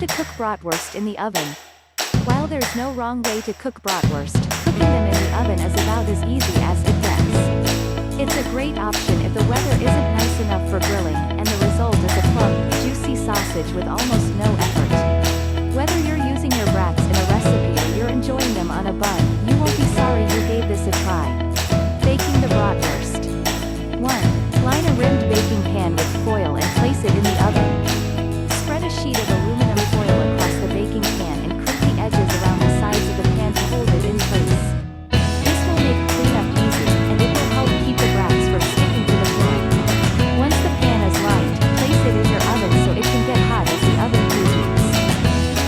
cook bratwurst in the oven. While there's no wrong way to cook bratwurst, cooking them in the oven is about as easy as it gets. It's a great option if the weather isn't nice enough for grilling, and the result is a plump, juicy sausage with almost no effort. Whether you're using your brats in a recipe or you're enjoying them on a bun, you won't be sorry you gave this a try. Baking the bratwurst. 1. Line a rimmed baking pan with foil and place it in the oven. Spread a sheet of aluminum foil across the baking pan and crimp the edges around the sides of the pan to hold it in place. This will make cleanup easy, and it will help keep the brats from sticking to the pan. Once the pan is lined, place it in your oven so it can get hot as the oven preheats.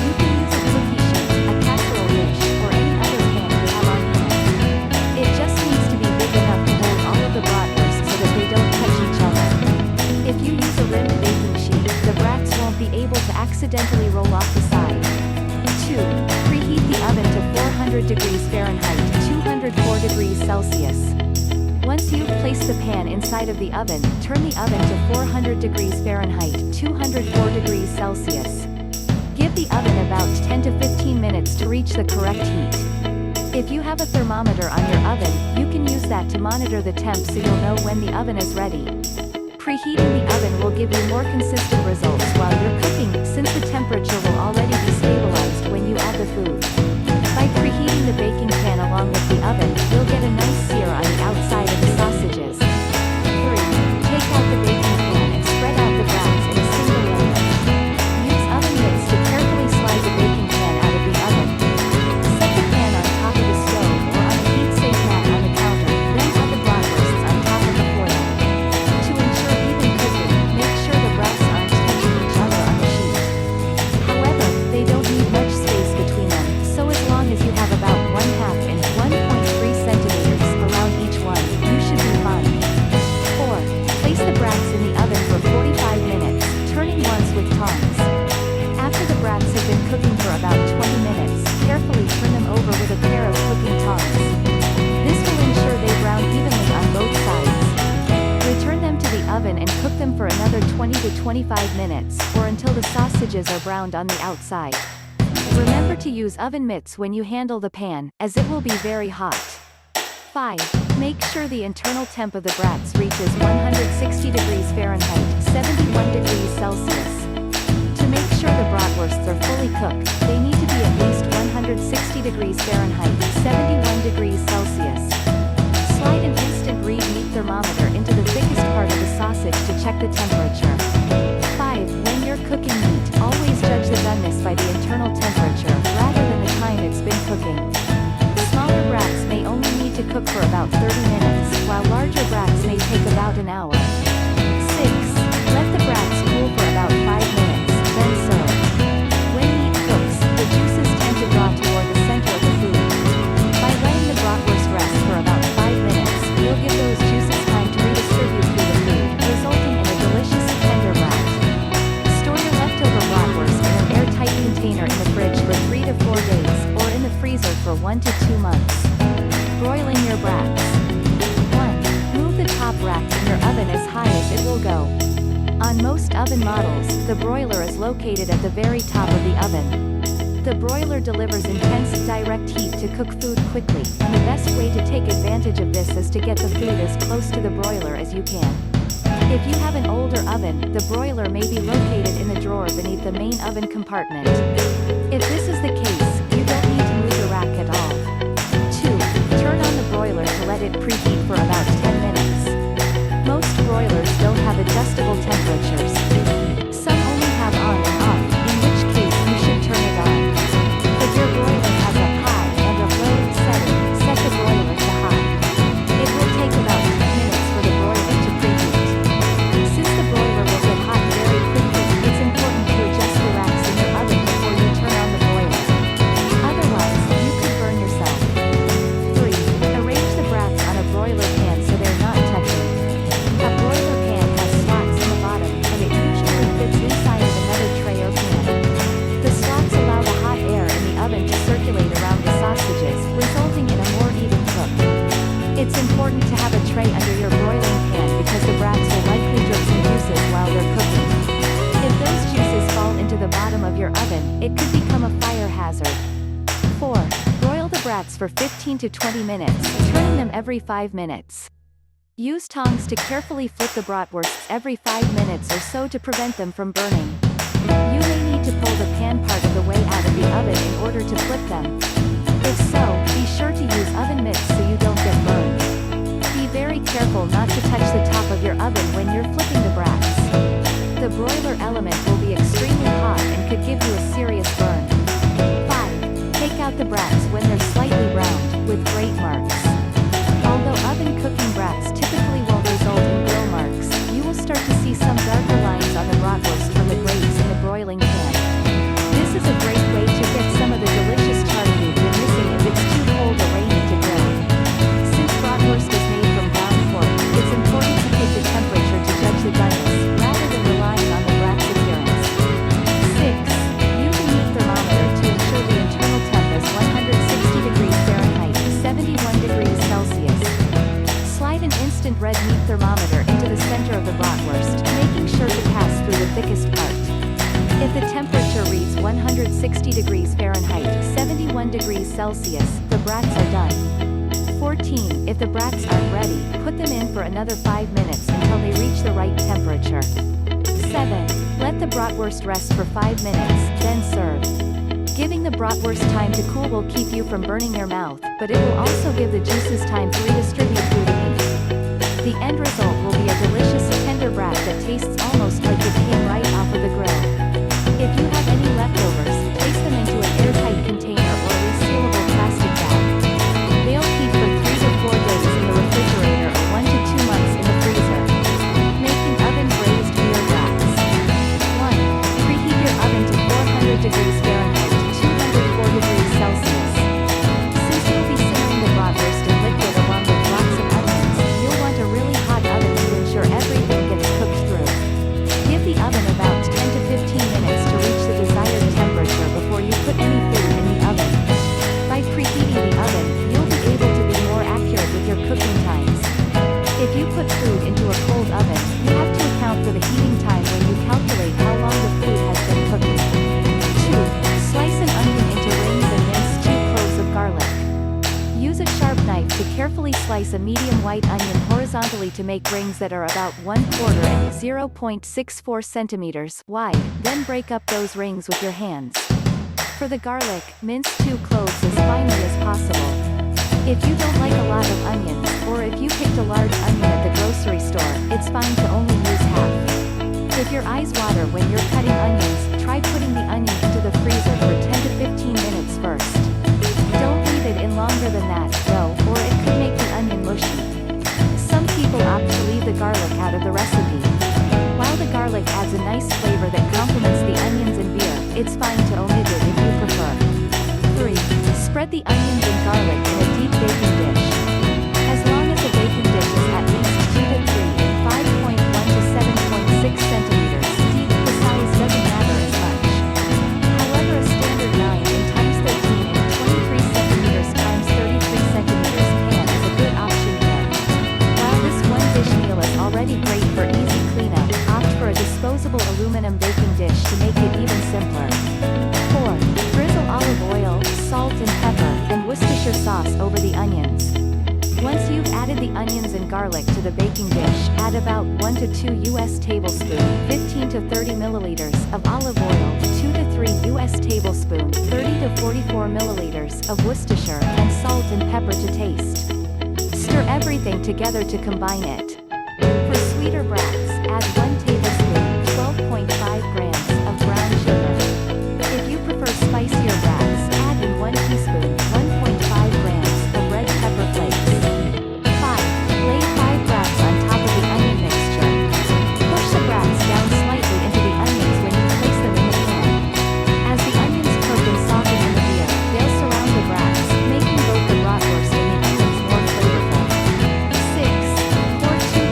You can use a cookie sheet, a casserole dish, or any other pan you have on hand. It just needs to be big enough to hold all of the bratwurst so that they don't touch each other. If you use a rimmed baking sheet, the brats won't be able to accidentally roll off the side. 2. Preheat the oven to 400 degrees Fahrenheit, 204 degrees Celsius. Once you've placed the pan inside of the oven, turn the oven to 400 degrees Fahrenheit, 204 degrees Celsius. Give the oven about 10 to 15 minutes to reach the correct heat. If you have a thermometer on your oven, you can use that to monitor the temp so you'll know when the oven is ready. Preheating the oven will give you more consistent results while you're cooking, since the temperature will already be stabilized when you add the food. By preheating the baking pan along with the oven, you'll get a nice sear on the outside of the sausages. 3. Take out the baking pan and spread out the brats in a single layer. Use oven mitts to carefully slide the baking pan out of the oven. Set the pan on top of the stove or on a heat-safe mat on the counter, then add the bratwursts on top of the foil. To ensure even cooking, make sure the brats aren't touching each other on the sheet. However, they don't need much space between them, so as long as you have about 1/2 inch 1.3 centimeters around each one, you should be fine. 4. Place the brats in the oven for 45 minutes, turning once with tongs. After the brats have been cooking for about 20 minutes, carefully turn them over with a pair of cooking tongs. This will ensure they brown evenly on both sides. Return them to the oven and cook them for another 20 to 25 minutes, or until the sausages are browned on the outside. Remember to use oven mitts when you handle the pan, as it will be very hot. 5. Make sure the internal temp of the brats reaches 160 degrees Fahrenheit, 71 degrees Celsius. To make sure the bratwursts are fully cooked, they need to be at least 160 degrees Fahrenheit, 71 degrees Celsius. Slide an instant read meat thermometer into the thickest part of the sausage to check the temperature. 5. When you're cooking meat, always judge the doneness by the internal temperature, rather than the time it's been cooking. Smaller brats may only need to cook for about 30 minutes, while larger brats may take about an hour. 6. Let the brats cool for about 5 minutes, then serve. When meat cooks, the juices tend to draw toward the center of the food. By letting the bratwurst rest for about 5 minutes, you'll give those juices time to redistribute through the food, resulting in a delicious, tender brat. Store your leftover bratwurst in an airtight container in the fridge for 3 to 4 days, or in the freezer for 1 to 2 months. Broiling your brats. 1. Move the top rack in your oven as high as it will go. On most oven models, the broiler is located at the very top of the oven. The broiler delivers intense, direct heat to cook food quickly, and the best way to take advantage of this is to get the food as close to the broiler as you can. If you have an older oven, the broiler may be located in the drawer beneath the main oven compartment. If this is the case, you don't need to move the rack at all. 2. Turn on the broiler to let it preheat for about 10 minutes. Most broilers don't have adjustable temperatures. Some only have on and off, in which case you should turn it on. If your broiler has a high and a low setting, set the broiler to high. It will take about 10 minutes for the broiler to preheat. Since the broiler will get hot very quickly, it's important to adjust the racks in your oven before you turn on the broiler. Otherwise, you could burn yourself. 3. Arrange the brats on a broiler pan so they're not oven, it could become a fire hazard. 4. Broil the brats for 15 to 20 minutes, turning them every 5 minutes. Use tongs to carefully flip the bratwursts every 5 minutes or so to prevent them from burning. You may need to pull the pan part of the way out of the oven in order to flip them. If so, be sure to use oven mitts so you don't get burned. Be very careful not to touch the top of your oven when you're flipping the brats. The broiler element will be extremely hot and could give you a serious burn. 5. Take out the brats when they're slightly browned, with grate marks. Although oven cooking brats typically won't result in grill marks, you will start to see some darker lines on the bratwurst from the grates in the broiling pan. This is a great way to get some of the delicious char you've been missing if it's too cold or rainy to grill. Since bratwurst is made from ground pork, it's important to take the temperature to judge the doneness, rather than relying on the brat's appearance. 6. Use a meat thermometer to ensure the internal temp is 160 degrees Fahrenheit, 71 degrees Celsius. Slide an instant red meat thermometer into the center of the bratwurst, making sure to pass through the thickest part. If the temperature reads 160 degrees Fahrenheit, 71 degrees Celsius, the brats are done. 14. If the brats aren't ready, put them in for another 5 minutes until they reach the right temperature. 7. Let the bratwurst rest for 5 minutes, then serve. Giving the bratwurst time to cool will keep you from burning your mouth, but it will also give the juices time to redistribute through the meat. The end result will be a delicious, tender brat that tastes almost like it came right off of the grill. If you have any leftovers, place them into an airtight container or resealable plastic bag. They'll keep for 3 to 4 days in the refrigerator or 1 to 2 months in the freezer. Making oven braised beer brats. 1. Preheat your oven to 400 degrees Fahrenheit, 204 degrees Celsius. Since you'll be simmering the bratwurst in liquid along with lots of onions, you'll want a really hot oven to ensure everything gets cooked through. Give the oven about 10 to 15 minutes to reach the desired temperature before you put any food in the oven. By preheating the oven, you'll be able to be more accurate with your cooking times. If you put food into a cold oven, you have to account for the heating time when you calculate how long the food has been cooking. 2. Slice an onion into rings and mince 2 cloves of garlic. Use a sharp knife to carefully slice a medium white onion horizontally to make rings that are about 1/4 and 0.64 centimeters wide, then break up those rings with your hands. For the garlic, mince 2 cloves as finely as possible. If you don't like a lot of onions, or if you picked a large onion at the grocery store, it's fine to only use half. If your eyes water when you're cutting onions, try putting the onion into the freezer for 10 to 15 minutes first. Don't leave it in longer than that, though, or it could make the onion mushy. Some people opt to leave the garlic out of the recipe. While the garlic adds a nice flavor that complements the onions and beer, it's fine to omit it if you prefer. 3. Spread the onions and garlic in a deep baking dish. As long as the baking dish is at least 2 to 3 and 5.1 to 7.6 centimeters deep, the size doesn't matter as much. However, a standard 9 times 13 and 23 centimeters times 33 centimeters pan is a good option here. While this one dish meal is already great for easy cleanup, opt for a disposable aluminum baking dish to make it even simpler. 4. Drizzle olive oil, salt and pepper, and Worcestershire sauce over the onions. Once you've added the onions and garlic to the baking dish, add about 1 to 2 U.S. tablespoons, 15 to 30 milliliters of olive oil, 2 to 3 U.S. tablespoons, 30 to 44 milliliters of Worcestershire, and salt and pepper to taste. Stir everything together to combine it. For sweeter brats, add 1 tablespoon, 12.5 grams of brown sugar. If you prefer spicier brats, add in 1 teaspoon, 1.5 grams of red pepper flakes. 5. Lay 5 brats on top of the onion mixture. Push the brats down slightly into the onions when you place them in the pan. As the onions cook and soften in the beer, they'll surround the brats, making both the bratwurst and the onions more flavorful. 6. Pour 2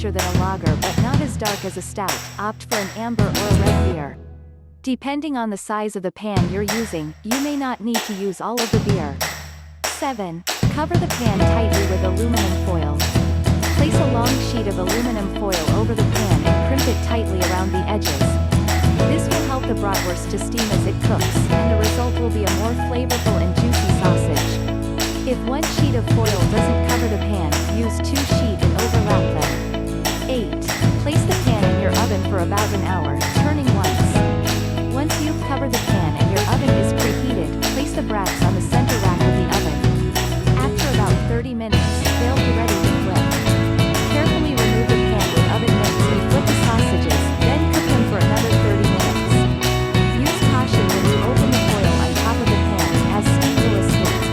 richer than a lager but not as dark as a stout, opt for an amber or a red beer. Depending on the size of the pan you're using, you may not need to use all of the beer. 7. Cover the pan tightly with aluminum foil. Place a long sheet of aluminum foil over the pan and crimp it tightly around the edges. This will help the bratwurst to steam as it cooks, and the result will be a more flavorful and juicy sausage. If one sheet of foil doesn't cover the pan, use 2 sheets and overlap them. 8. Place the pan in your oven for about an hour, turning once. Once you've covered the pan and your oven is preheated, place the brats on the center rack of the oven. After about 30 minutes, they'll be ready to flip. Carefully remove the pan with oven mitts and flip the sausages, then cook them for another 30 minutes. Use caution when you open the foil on top of the pan, as steam will escape.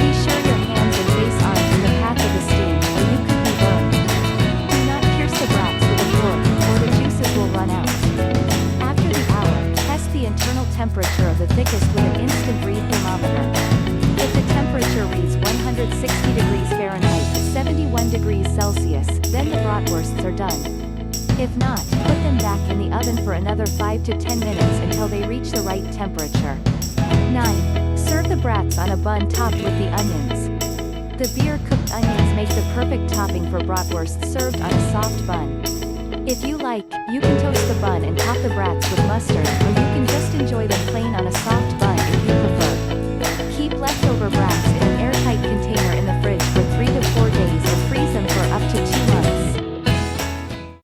Be sure your hands and face aren't in the path of the steam, or you could be burned. Do not pierce the brats with a fork, or the juices will run out. After the hour, test the internal temperature of the thickest with an instant read thermometer. If the temperature reads 160 degrees Fahrenheit, 71 degrees Celsius, then the bratwursts are done. If not, put them back in the oven for another 5 to 10 minutes until they reach the right temperature. 9. Serve the brats on a bun topped with the onions. The beer-cooked onions make the perfect topping for bratwurst served on a soft bun. If you like, you can toast the bun and top the brats with mustard, or you can just enjoy them plain on a soft bun if you prefer. Keep leftover brats in